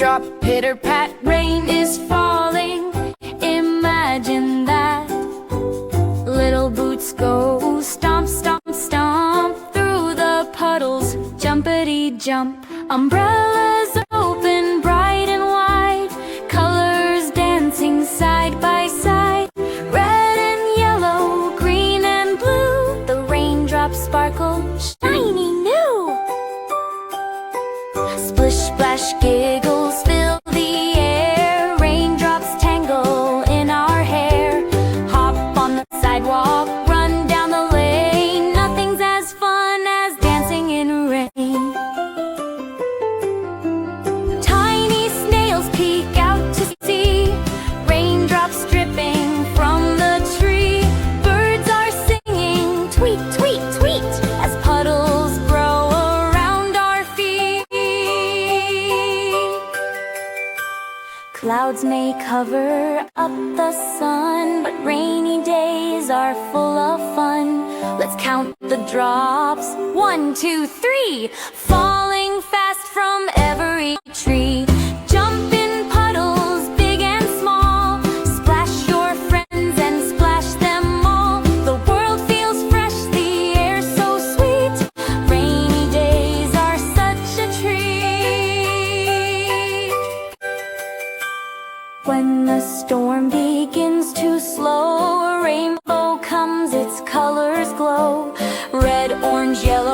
drop, pitter pat, rain is falling. Imagine that. Little boots go stomp, stomp, stomp through the puddles, jumpity jump. Umbrellas open bright and wide, colors dancing side by side. Red and yellow, green and blue, the raindrops sparkle, shiny new. Splish splash giggles fill the air, raindrops tangle in our hair. Hop on the sidewalk, run down the lane, nothing's as fun as dancing in rain. Tiny snails peek out to see, raindrops dripping from the tree. Birds are singing tweet, tweet, tweet as puddles grow around our feet. Clouds may cover up the sun, but rainy days are full of fun. Let's count the drops, 1, 2, 3, falling fast from every tree. Jump in puddles, big and small, splash your friends and splash them all. The world feels fresh, the air so sweet, rainy days are such a treat. When the storm begins to slow, a rainbow comes, its colors glow. Red, orange, yellow,